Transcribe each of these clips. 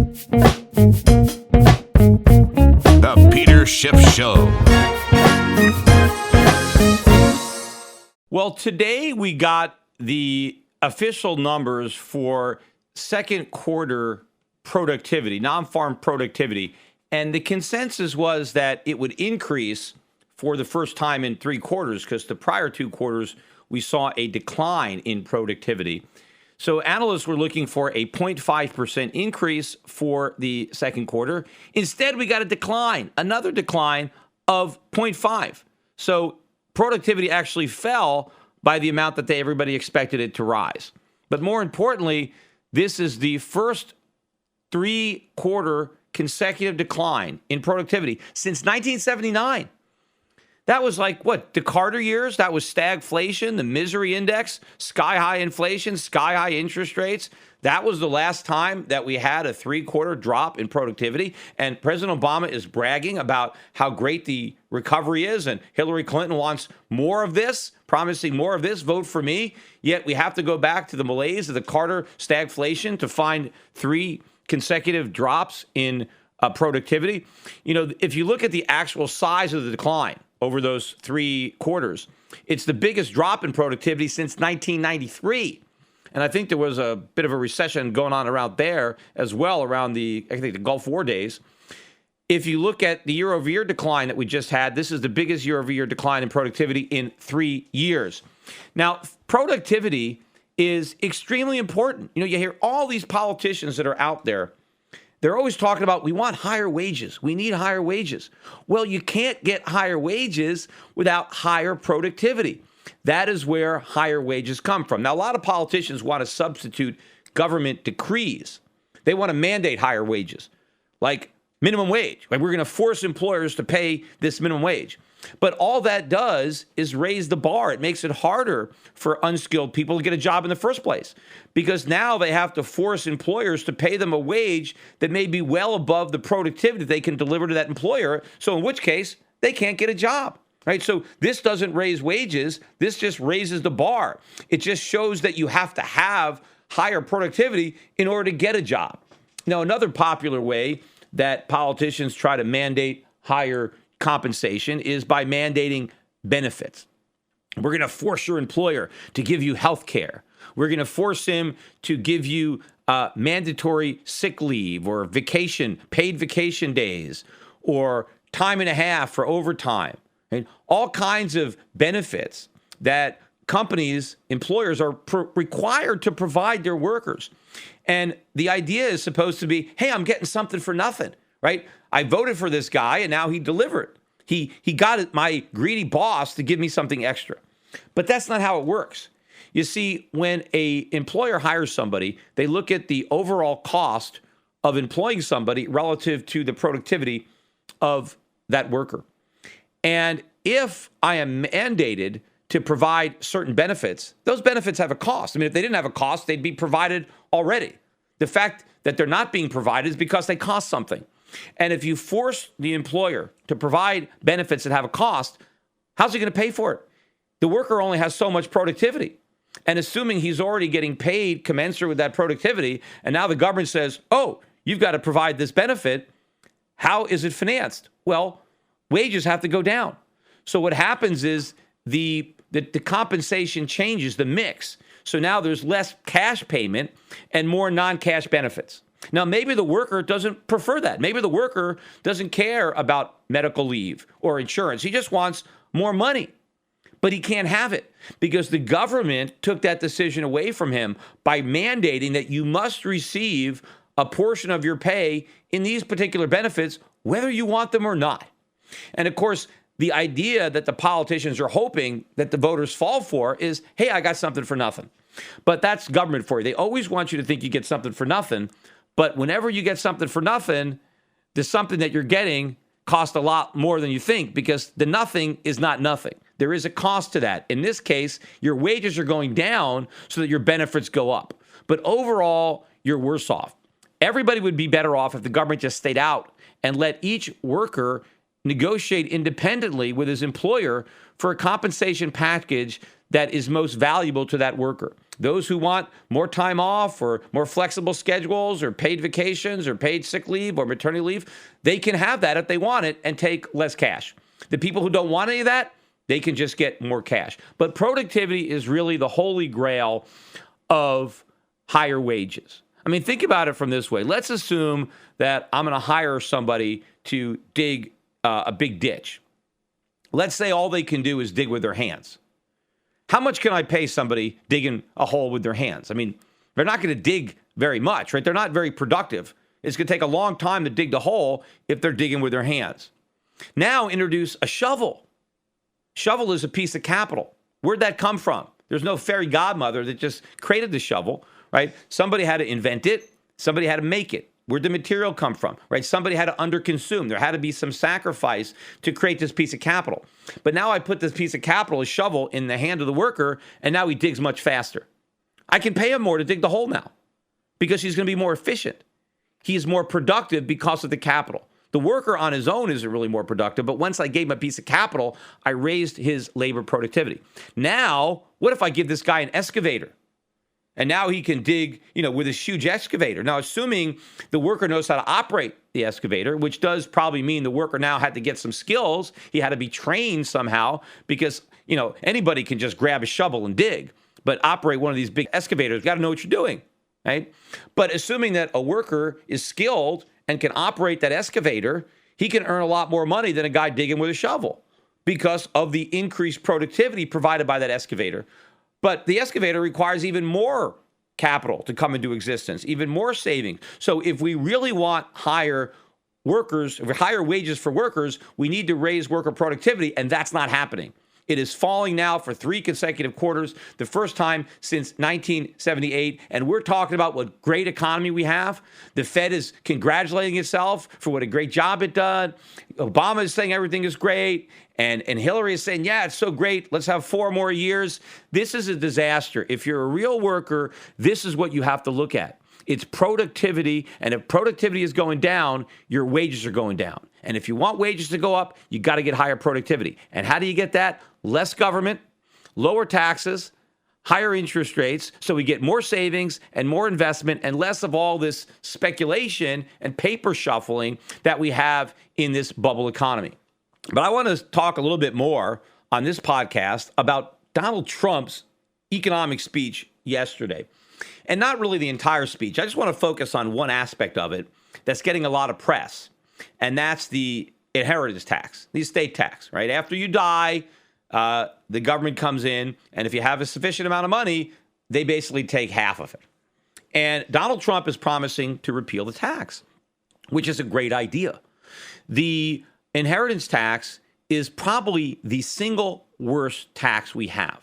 The Peter Schiff Show. Well, today we got the official numbers for second quarter productivity, non-farm productivity, and the consensus was that it would increase for the first time in 3 quarters because the prior 2 quarters we saw a decline in productivity. So analysts were looking for a 0.5% increase for the second quarter. Instead, we got a decline, another decline of 0.5. So productivity actually fell by the amount that everybody expected it to rise. But more importantly, this is the first 3-quarter consecutive decline in productivity since 1979. That was like, what, the Carter years? That was stagflation, the misery index, sky-high inflation, sky-high interest rates. That was the last time that we had a 3-quarter drop in productivity. And President Obama is bragging about how great the recovery is, and Hillary Clinton wants more of this, promising more of this, vote for me. Yet we have to go back to the malaise of the Carter stagflation to find 3 consecutive drops in productivity. You know, if you look at the actual size of the decline over those 3 quarters, it's the biggest drop in productivity since 1993. And I think there was a bit of a recession going on around there as well, around the Gulf War days. If you look at the year-over-year decline that we just had, this is the biggest year-over-year decline in productivity in 3 years. Now, productivity is extremely important. You know, you hear all these politicians that are out there. They're always talking about, we want higher wages. We need higher wages. Well, you can't get higher wages without higher productivity. That is where higher wages come from. Now, a lot of politicians want to substitute government decrees. They want to mandate higher wages, like minimum wage. Like, we're going to force employers to pay this minimum wage. But all that does is raise the bar. It makes it harder for unskilled people to get a job in the first place, because now they have to force employers to pay them a wage that may be well above the productivity they can deliver to that employer. So in which case, they can't get a job, right? So this doesn't raise wages. This just raises the bar. It just shows that you have to have higher productivity in order to get a job. Now, another popular way that politicians try to mandate higher compensation is by mandating benefits. We're going to force your employer to give you health care. We're going to force him to give you mandatory sick leave or paid vacation days, or time and a half for overtime, and all kinds of benefits that companies, employers are required to provide their workers. And the idea is supposed to be, hey, I'm getting something for nothing, right? I voted for this guy, and now he delivered. He got my greedy boss to give me something extra. But that's not how it works. You see, when an employer hires somebody, they look at the overall cost of employing somebody relative to the productivity of that worker. And if I am mandated to provide certain benefits, those benefits have a cost. I mean, if they didn't have a cost, they'd be provided already. The fact that they're not being provided is because they cost something. And if you force the employer to provide benefits that have a cost, how's he going to pay for it? The worker only has so much productivity. And assuming he's already getting paid commensurate with that productivity, and now the government says, oh, you've got to provide this benefit, how is it financed? Well, wages have to go down. So what happens is the compensation changes, the mix. So now there's less cash payment and more non-cash benefits. Now, maybe the worker doesn't prefer that. Maybe the worker doesn't care about medical leave or insurance. He just wants more money. But he can't have it because the government took that decision away from him by mandating that you must receive a portion of your pay in these particular benefits, whether you want them or not. And of course, the idea that the politicians are hoping that the voters fall for is, hey, I got something for nothing. But that's government for you. They always want you to think you get something for nothing. But whenever you get something for nothing, the something that you're getting costs a lot more than you think, because the nothing is not nothing. There is a cost to that. In this case, your wages are going down so that your benefits go up. But overall, you're worse off. Everybody would be better off if the government just stayed out and let each worker negotiate independently with his employer for a compensation package that is most valuable to that worker. Those who want more time off or more flexible schedules or paid vacations or paid sick leave or maternity leave, they can have that if they want it and take less cash. The people who don't want any of that, they can just get more cash. But productivity is really the holy grail of higher wages. I mean, think about it from this way. Let's assume that I'm going to hire somebody to dig a big ditch. Let's say all they can do is dig with their hands. How much can I pay somebody digging a hole with their hands? I mean, they're not going to dig very much, right? They're not very productive. It's going to take a long time to dig the hole if they're digging with their hands. Now introduce a shovel. Shovel is a piece of capital. Where'd that come from? There's no fairy godmother that just created the shovel, right? Somebody had to invent it. Somebody had to make it. Where'd the material come from, right? Somebody had to underconsume. There had to be some sacrifice to create this piece of capital. But now I put this piece of capital, a shovel, in the hand of the worker, and now he digs much faster. I can pay him more to dig the hole now because he's going to be more efficient. He is more productive because of the capital. The worker on his own isn't really more productive, but once I gave him a piece of capital, I raised his labor productivity. Now, what if I give this guy an excavator? And now he can dig, with his huge excavator. Now, assuming the worker knows how to operate the excavator, which does probably mean the worker now had to get some skills. He had to be trained somehow because, anybody can just grab a shovel and dig. But operate one of these big excavators, got to know what you're doing, right? But assuming that a worker is skilled and can operate that excavator, he can earn a lot more money than a guy digging with a shovel because of the increased productivity provided by that excavator. But the excavator requires even more capital to come into existence, even more savings. So if we really want higher wages for workers, we need to raise worker productivity, and that's not happening. It is falling now for 3 consecutive quarters, the first time since 1978. And we're talking about what great economy we have. The Fed is congratulating itself for what a great job it did. Obama is saying everything is great. And Hillary is saying, yeah, it's so great. Let's have 4 more years. This is a disaster. If you're a real worker, this is what you have to look at. It's productivity. And if productivity is going down, your wages are going down. And if you want wages to go up, you got to get higher productivity. And how do you get that? Less government, lower taxes, higher interest rates, so we get more savings and more investment and less of all this speculation and paper shuffling that we have in this bubble economy. But I want to talk a little bit more on this podcast about Donald Trump's economic speech yesterday. And not really the entire speech. I just want to focus on one aspect of it that's getting a lot of press, and that's the inheritance tax, the estate tax, right? After you die, the government comes in, and if you have a sufficient amount of money, they basically take half of it. And Donald Trump is promising to repeal the tax, which is a great idea. The inheritance tax is probably the single worst tax we have.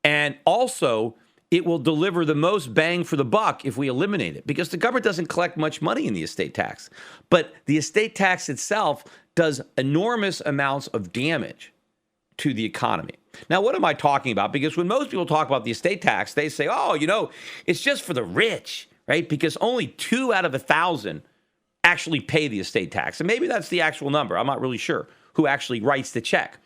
And also, it will deliver the most bang for the buck if we eliminate it, because the government doesn't collect much money in the estate tax. But the estate tax itself does enormous amounts of damage to the economy. Now, what am I talking about? Because when most people talk about the estate tax, they say, oh, it's just for the rich, right? Because only 2 out of 1,000 actually pay the estate tax. And maybe that's the actual number. I'm not really sure who actually writes the check.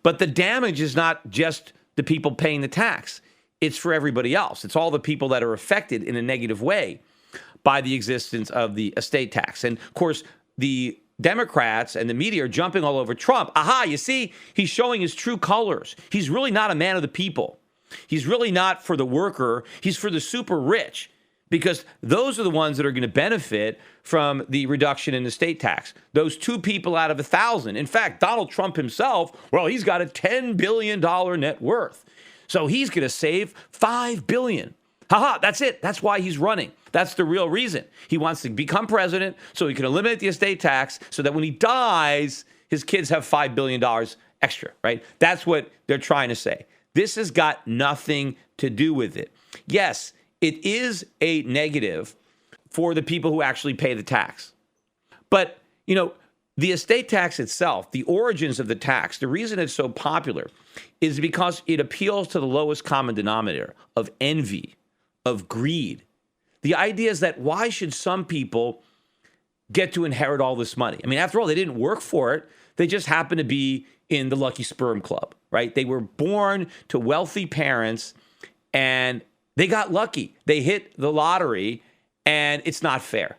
But the damage is not just the people paying the tax. It's for everybody else. It's all the people that are affected in a negative way by the existence of the estate tax. And of course, the Democrats and the media are jumping all over Trump. Aha, you see, he's showing his true colors. He's really not a man of the people. He's really not for the worker. He's for the super rich, because those are the ones that are going to benefit from the reduction in the estate tax. Those 2 people out of 1,000. In fact, Donald Trump himself, well, he's got a $10 billion net worth. So he's going to save $5 billion. Haha, that's it. That's why he's running. That's the real reason. He wants to become president so he can eliminate the estate tax so that when he dies, his kids have $5 billion extra, right? That's what they're trying to say. This has got nothing to do with it. Yes, it is a negative for the people who actually pay the tax. But, the estate tax itself, the origins of the tax, the reason it's so popular is because it appeals to the lowest common denominator of envy, of greed. The idea is that why should some people get to inherit all this money? I mean, after all, they didn't work for it. They just happen to be in the lucky sperm club, right? They were born to wealthy parents, and They got lucky. They hit the lottery, and it's not fair.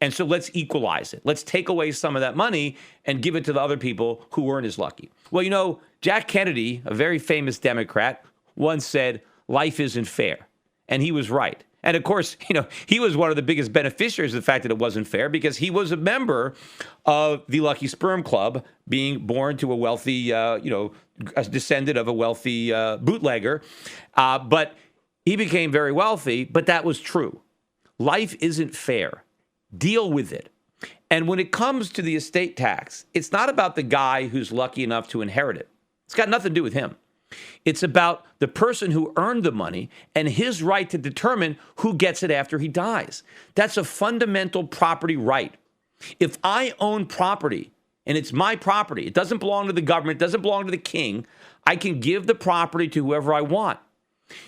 And so let's equalize it. Let's take away some of that money and give it to the other people who weren't as lucky. Well, Jack Kennedy, a very famous Democrat, once said, life isn't fair. And he was right. And of course, he was one of the biggest beneficiaries of the fact that it wasn't fair because he was a member of the Lucky Sperm Club, being born to a wealthy, a descendant of a wealthy bootlegger. But he became very wealthy, but that was true. Life isn't fair. Deal with it. And when it comes to the estate tax, it's not about the guy who's lucky enough to inherit it. It's got nothing to do with him. It's about the person who earned the money and his right to determine who gets it after he dies. That's a fundamental property right. If I own property and it's my property, it doesn't belong to the government, it doesn't belong to the king, I can give the property to whoever I want.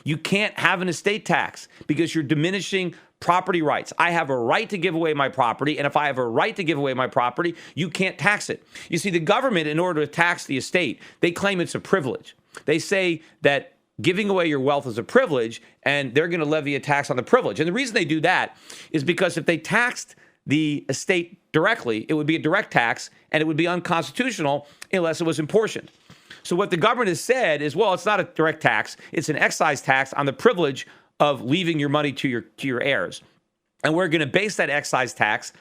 You can't have an estate tax because you're diminishing property rights. I have a right to give away my property, and if I have a right to give away my property, you can't tax it. You see, the government, in order to tax the estate, they claim it's a privilege. They say that giving away your wealth is a privilege, and they're going to levy a tax on the privilege. And the reason they do that is because if they taxed the estate directly, it would be a direct tax, and it would be unconstitutional unless it was apportioned. So what the government has said is, well, it's not a direct tax. It's an excise tax on the privilege of leaving your money to your heirs. And we're going to base that excise tax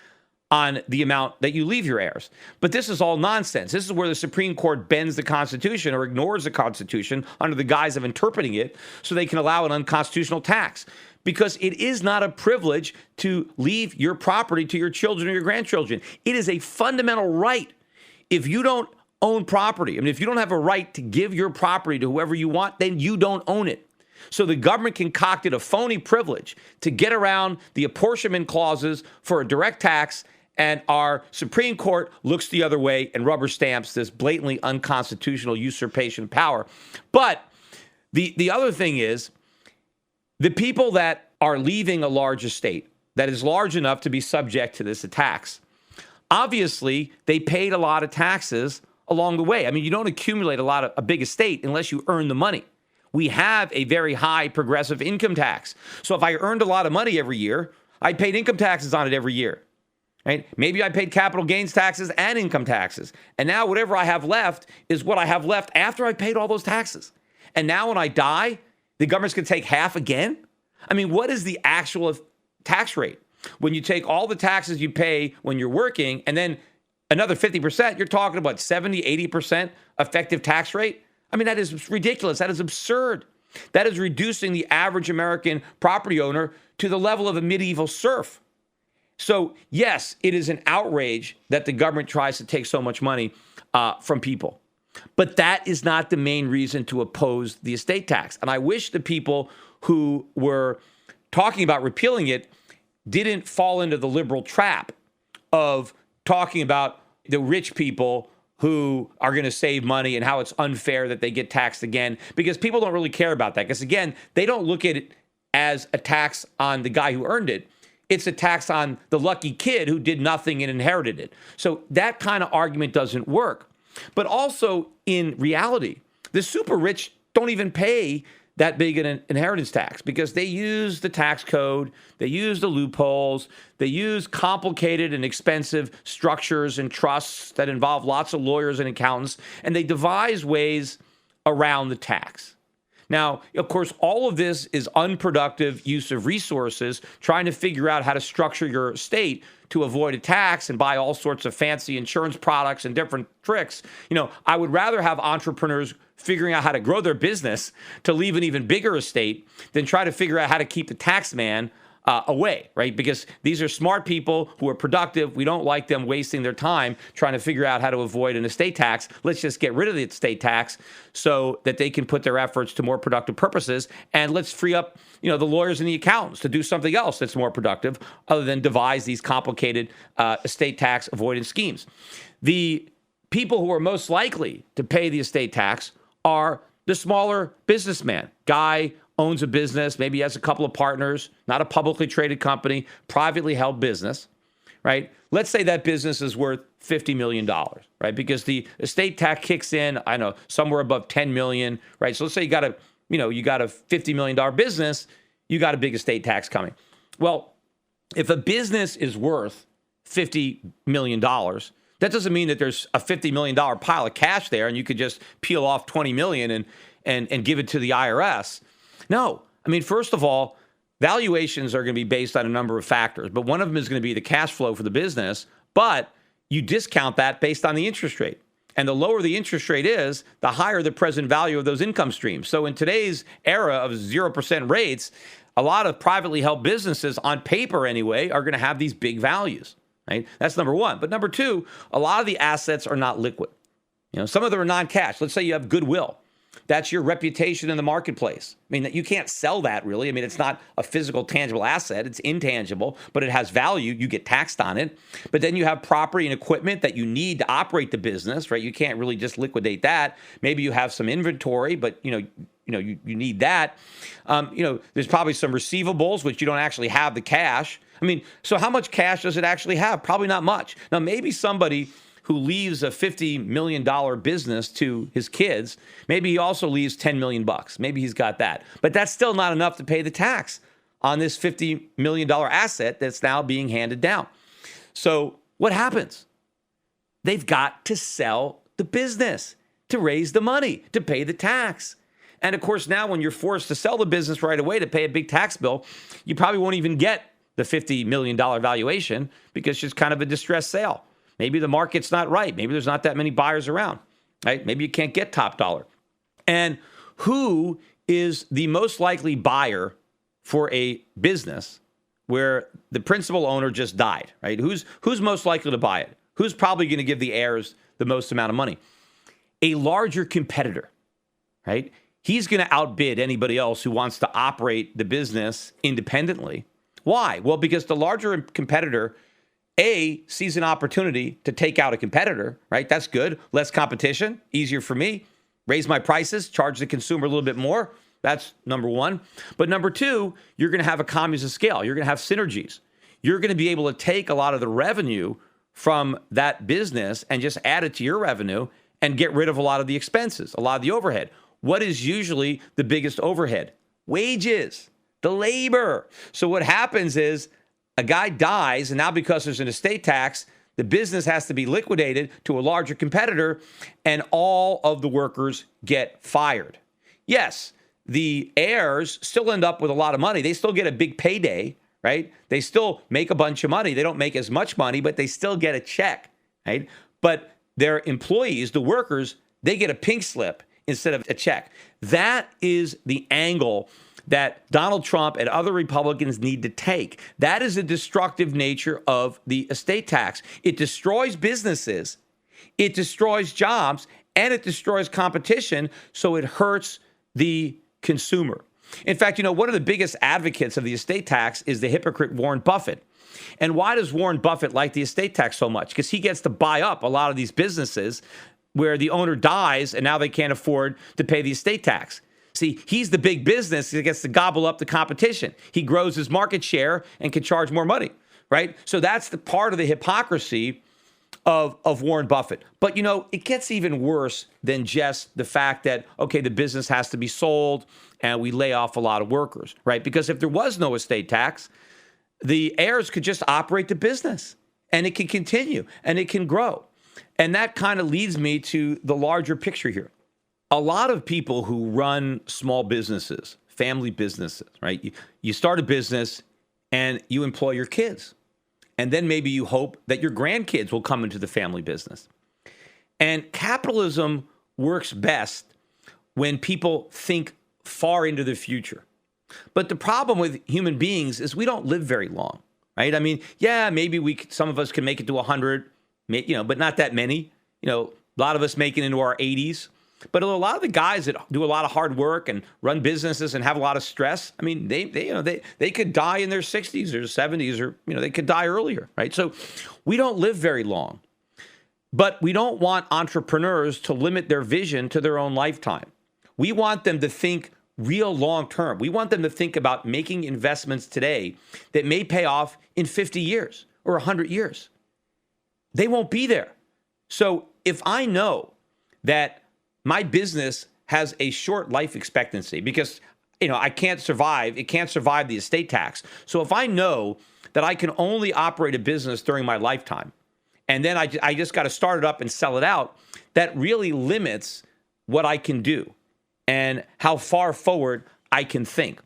on the amount that you leave your heirs. But this is all nonsense. This is where the Supreme Court bends the Constitution or ignores the Constitution under the guise of interpreting it so they can allow an unconstitutional tax. Because it is not a privilege to leave your property to your children or your grandchildren. It is a fundamental right. If you don't own property, if you don't have a right to give your property to whoever you want, then you don't own it. So the government concocted a phony privilege to get around the apportionment clauses for a direct tax, and our Supreme Court looks the other way and rubber stamps this blatantly unconstitutional usurpation of power. But the other thing is, the people that are leaving a large estate that is large enough to be subject to this tax, obviously they paid a lot of taxes along the way. You don't accumulate a big estate unless you earn the money. We have a very high progressive income tax. So if I earned a lot of money every year, I paid income taxes on it every year. Right? Maybe I paid capital gains taxes and income taxes. And now whatever I have left is what I have left after I paid all those taxes. And now when I die, the government's going to take half again? What is the actual tax rate? When you take all the taxes you pay when you're working and then another 50%, you're talking about 70, 80% effective tax rate? That is ridiculous. That is absurd. That is reducing the average American property owner to the level of a medieval serf. So, yes, it is an outrage that the government tries to take so much money from people. But that is not the main reason to oppose the estate tax. And I wish the people who were talking about repealing it didn't fall into the liberal trap of talking about the rich people who are going to save money and how it's unfair that they get taxed again, because people don't really care about that. Because, again, they don't look at it as a tax on the guy who earned it. It's a tax on the lucky kid who did nothing and inherited it. So that kind of argument doesn't work. But also, in reality, the super rich don't even pay that big an inheritance tax because they use the tax code, they use the loopholes, they use complicated and expensive structures and trusts that involve lots of lawyers and accountants, and they devise ways around the tax. Now, of course, all of this is unproductive use of resources, trying to figure out how to structure your estate to avoid a tax and buy all sorts of fancy insurance products and different tricks. I would rather have entrepreneurs figuring out how to grow their business to leave an even bigger estate than try to figure out how to keep the tax man away, right? Because these are smart people who are productive. We don't like them wasting their time trying to figure out how to avoid an estate tax. Let's just get rid of the estate tax so that they can put their efforts to more productive purposes. And let's free up, the lawyers and the accountants to do something else that's more productive other than devise these complicated estate tax avoidance schemes. The people who are most likely to pay the estate tax are the smaller businessman. Guy owns a business, maybe he has a couple of partners, not a publicly traded company, privately held business, right? Let's say that business is worth $50 million, right? Because the estate tax kicks in, somewhere above $10 million, right? So let's say you got a $50 million business, you got a big estate tax coming. Well, if a business is worth $50 million, that doesn't mean that there's a $50 million pile of cash there and you could just peel off $20 million and give it to the IRS. No. I mean, first of all, valuations are going to be based on a number of factors, but one of them is going to be the cash flow for the business, but you discount that based on the interest rate. And the lower the interest rate is, the higher the present value of those income streams. So in today's era of 0% rates, a lot of privately held businesses, on paper anyway, are going to have these big values, right? That's number one. But number two, a lot of the assets are not liquid. Some of them are non-cash. Let's say you have goodwill. That's your reputation in the marketplace. I mean, you can't sell that really. I mean, it's not a physical, tangible asset. It's intangible, but it has value. You get taxed on it. But then you have property and equipment that you need to operate the business, right? You can't really just liquidate that. Maybe you have some inventory, but you need that. There's probably some receivables, which you don't actually have the cash. I mean, so how much cash does it actually have? Probably not much. Now, maybe somebody who leaves a $50 million business to his kids, maybe he also leaves $10 million. Maybe he's got that. But that's still not enough to pay the tax on this $50 million asset that's now being handed down. So what happens? They've got to sell the business to raise the money, to pay the tax. And of course, now when you're forced to sell the business right away to pay a big tax bill, you probably won't even get the $50 million valuation because it's kind of a distressed sale. Maybe the market's not right. Maybe there's not that many buyers around, right? Maybe you can't get top dollar. And who is the most likely buyer for a business where the principal owner just died, right? Who's most likely to buy it? Who's probably going to give the heirs the most amount of money? A larger competitor, right? He's going to outbid anybody else who wants to operate the business independently. Why? Well, because the larger competitor sees an opportunity to take out a competitor, right? That's good. Less competition, easier for me. Raise my prices, charge the consumer a little bit more. That's number one. But number two, you're going to have economies of scale. You're going to have synergies. You're going to be able to take a lot of the revenue from that business and just add it to your revenue and get rid of a lot of the expenses, a lot of the overhead. What is usually the biggest overhead? Wages, the labor. So what happens is, a guy dies, and now because there's an estate tax, the business has to be liquidated to a larger competitor, and all of the workers get fired. Yes, the heirs still end up with a lot of money. They still get a big payday, right? They still make a bunch of money. They don't make as much money, but they still get a check, right? But their employees, the workers, they get a pink slip instead of a check. That is the angle that Donald Trump and other Republicans need to take. That is the destructive nature of the estate tax. It destroys businesses, it destroys jobs, and it destroys competition, so it hurts the consumer. In fact, one of the biggest advocates of the estate tax is the hypocrite Warren Buffett. And why does Warren Buffett like the estate tax so much? Because he gets to buy up a lot of these businesses where the owner dies and now they can't afford to pay the estate tax. See, he's the big business that gets to gobble up the competition. He grows his market share and can charge more money, right? So that's the part of the hypocrisy of Warren Buffett. But, it gets even worse than just the fact that, okay, the business has to be sold and we lay off a lot of workers, right? Because if there was no estate tax, the heirs could just operate the business and it can continue and it can grow. And that kind of leads me to the larger picture here. A lot of people who run small businesses, family businesses, right? You start a business and you employ your kids. And then maybe you hope that your grandkids will come into the family business. And capitalism works best when people think far into the future. But the problem with human beings is we don't live very long, right? I mean, yeah, maybe some of us can make it to 100, but not that many. A lot of us make it into our 80s. But a lot of the guys that do a lot of hard work and run businesses and have a lot of stress, I mean, they could die in their 60s or 70s, or they could die earlier, right? So we don't live very long. But we don't want entrepreneurs to limit their vision to their own lifetime. We want them to think real long term. We want them to think about making investments today that may pay off in 50 years or 100 years. They won't be there. So if I know that my business has a short life expectancy, because I can't survive. It can't survive the estate tax. So if I know that I can only operate a business during my lifetime, and then I just got to start it up and sell it out, that really limits what I can do and how far forward I can think.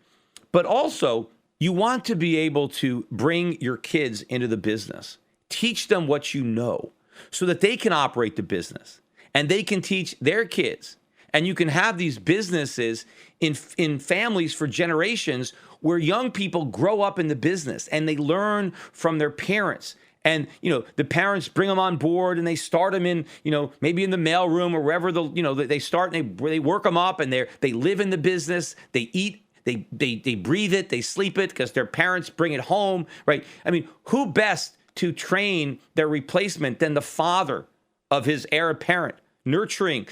But also, you want to be able to bring your kids into the business, teach them what you know so that they can operate the business and they can teach their kids. And you can have these businesses in families for generations where young people grow up in the business and they learn from their parents. And, the parents bring them on board and they start them in, maybe in the mailroom or wherever they start and they work them up and they live in the business, they eat, they breathe it, they sleep it because their parents bring it home, right? I mean, who best to train their replacement than the father of his heir apparent, nurturing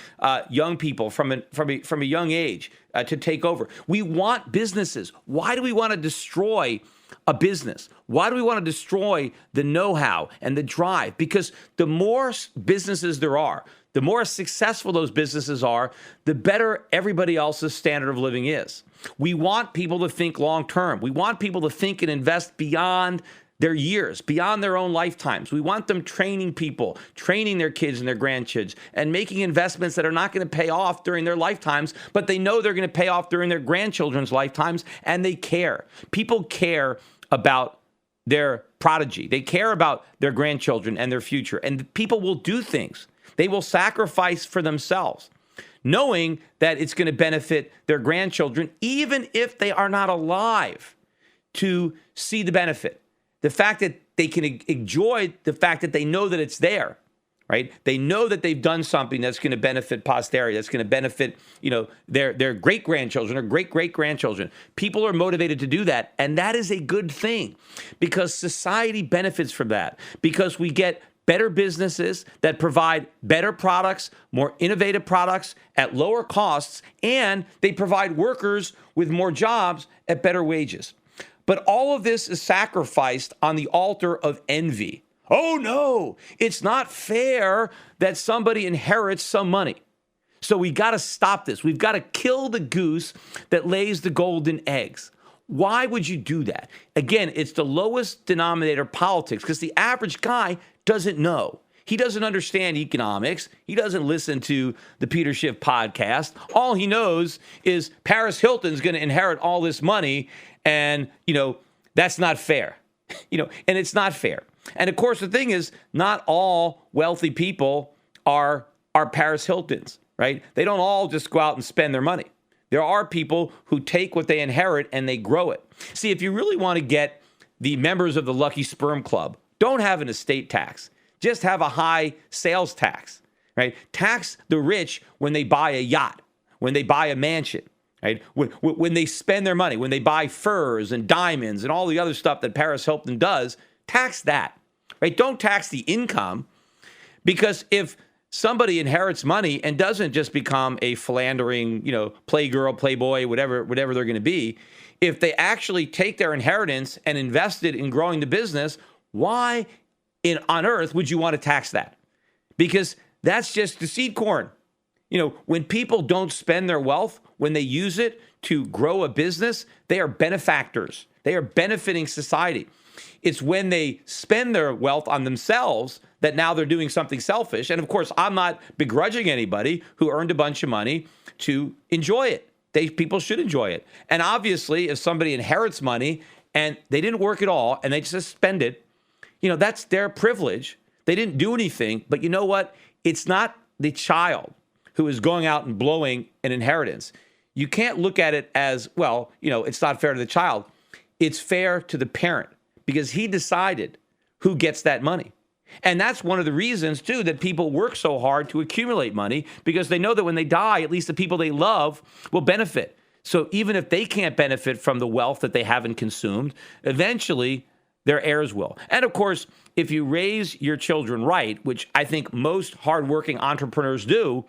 young people from a young age to take over. We want businesses. Why do we want to destroy a business? Why do we want to destroy the know-how and the drive? Because the more businesses there are, the more successful those businesses are, the better everybody else's standard of living is. We want people to think long-term. We want people to think and invest beyond their years, beyond their own lifetimes. We want them training people, training their kids and their grandkids, and making investments that are not going to pay off during their lifetimes, but they know they're going to pay off during their grandchildren's lifetimes, and they care. People care about their prodigy. They care about their grandchildren and their future, and people will do things. They will sacrifice for themselves, knowing that it's going to benefit their grandchildren, even if they are not alive to see the benefit. The fact that they can enjoy the fact that they know that it's there, right? They know that they've done something that's going to benefit posterity, that's going to benefit, their great-grandchildren or great-great-grandchildren. People are motivated to do that, and that is a good thing because society benefits from that, because we get better businesses that provide better products, more innovative products at lower costs, and they provide workers with more jobs at better wages. But all of this is sacrificed on the altar of envy. Oh no, it's not fair that somebody inherits some money. So we got to stop this. We've got to kill the goose that lays the golden eggs. Why would you do that? Again, it's the lowest denominator politics because the average guy doesn't know. He doesn't understand economics. He doesn't listen to the Peter Schiff podcast. All he knows is Paris Hilton's going to inherit all this money, and, that's not fair. And it's not fair. And of course, the thing is, not all wealthy people are Paris Hiltons, right? They don't all just go out and spend their money. There are people who take what they inherit and they grow it. See, if you really want to get the members of the Lucky Sperm Club, don't have an estate tax. Just have a high sales tax, right? Tax the rich when they buy a yacht, when they buy a mansion, right? When they spend their money, when they buy furs and diamonds and all the other stuff that Paris Hilton does, tax that, right? Don't tax the income, because if somebody inherits money and doesn't just become a philandering, playgirl, playboy, whatever they're going to be, if they actually take their inheritance and invest it in growing the business, why on earth would you want to tax that? Because that's just the seed corn. When people don't spend their wealth, when they use it to grow a business, they are benefactors. They are benefiting society. It's when they spend their wealth on themselves that now they're doing something selfish. And of course, I'm not begrudging anybody who earned a bunch of money to enjoy it. People should enjoy it. And obviously, if somebody inherits money and they didn't work at all and they just spend it, that's their privilege. They didn't do anything. But you know what? It's not the child who is going out and blowing an inheritance. You can't look at it as, well, it's not fair to the child. It's fair to the parent because he decided who gets that money. And that's one of the reasons, too, that people work so hard to accumulate money, because they know that when they die, at least the people they love will benefit. So even if they can't benefit from the wealth that they haven't consumed, eventually their heirs will. And of course, if you raise your children right, which I think most hardworking entrepreneurs do,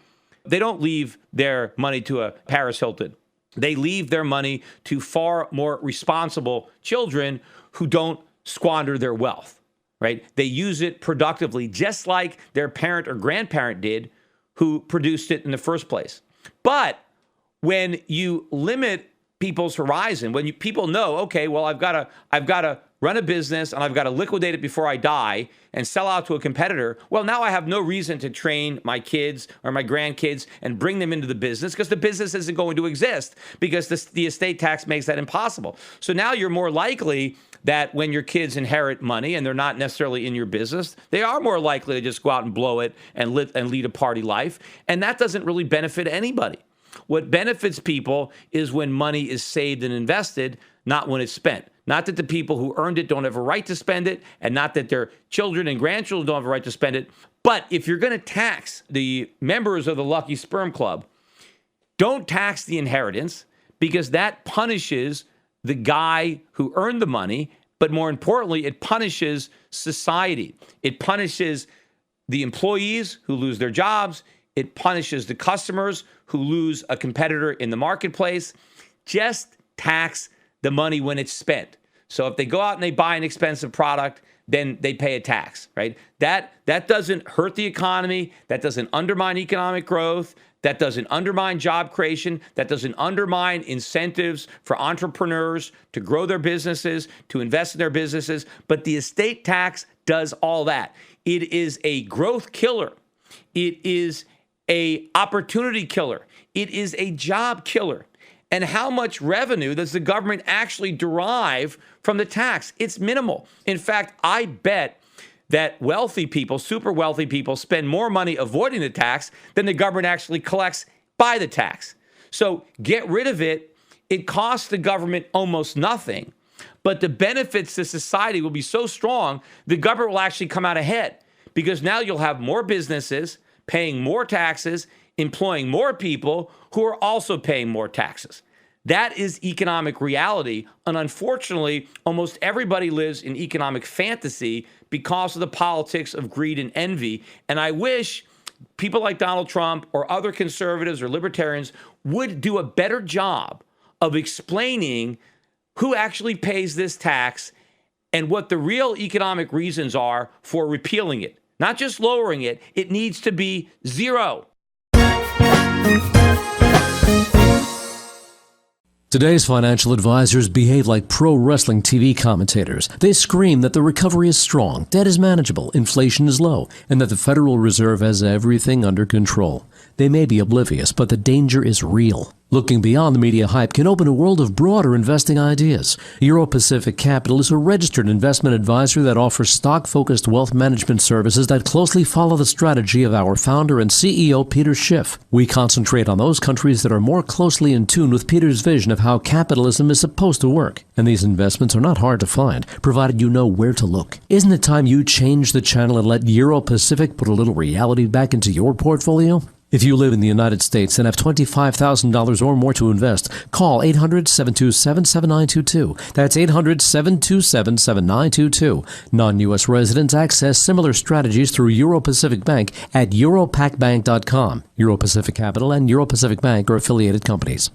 they don't leave their money to a Paris Hilton. They leave their money to far more responsible children who don't squander their wealth, right? They use it productively, just like their parent or grandparent did who produced it in the first place. But when you limit people's horizon. When people know, okay, well, I've got to run a business and I've got to liquidate it before I die and sell out to a competitor. Well, now I have no reason to train my kids or my grandkids and bring them into the business because the business isn't going to exist because the estate tax makes that impossible. So now you're more likely that when your kids inherit money and they're not necessarily in your business, they are more likely to just go out and blow it and lead a party life. And that doesn't really benefit anybody. What benefits people is when money is saved and invested, not when it's spent. Not that the people who earned it don't have a right to spend it, and not that their children and grandchildren don't have a right to spend it. But if you're going to tax the members of the Lucky Sperm Club, don't tax the inheritance, because that punishes the guy who earned the money. But more importantly, it punishes society. It punishes the employees who lose their jobs. It punishes the customers who lose a competitor in the marketplace. Just tax the money when it's spent. So if they go out and they buy an expensive product, then they pay a tax, right? That doesn't hurt the economy. That doesn't undermine economic growth. That doesn't undermine job creation. That doesn't undermine incentives for entrepreneurs to grow their businesses, to invest in their businesses. But the estate tax does all that. It is a growth killer. It is a opportunity killer. It is a job killer. And how much revenue does the government actually derive from the tax? It's minimal. In fact, I bet that wealthy people, super wealthy people, spend more money avoiding the tax than the government actually collects by the tax. So get rid of it. It costs the government almost nothing, but the benefits to society will be so strong, the government will actually come out ahead, because now you'll have more businesses paying more taxes, employing more people who are also paying more taxes. That is economic reality. And unfortunately, almost everybody lives in economic fantasy because of the politics of greed and envy. And I wish people like Donald Trump or other conservatives or libertarians would do a better job of explaining who actually pays this tax and what the real economic reasons are for repealing it. Not just lowering it. It needs to be zero. Today's financial advisors behave like pro wrestling TV commentators. They scream that the recovery is strong, debt is manageable, inflation is low, and that the Federal Reserve has everything under control. They may be oblivious, but the danger is real. Looking beyond the media hype can open a world of broader investing ideas. Euro Pacific Capital is a registered investment advisor that offers stock-focused wealth management services that closely follow the strategy of our founder and CEO, Peter Schiff. We concentrate on those countries that are more closely in tune with Peter's vision of how capitalism is supposed to work. And these investments are not hard to find, provided you know where to look. Isn't it time you change the channel and let Euro Pacific put a little reality back into your portfolio? If you live in the United States and have $25,000 or more to invest, call 800-727-7922. That's 800-727-7922. Non-U.S. residents access similar strategies through Euro Pacific Bank at europacbank.com. Euro Pacific Capital and Euro Pacific Bank are affiliated companies.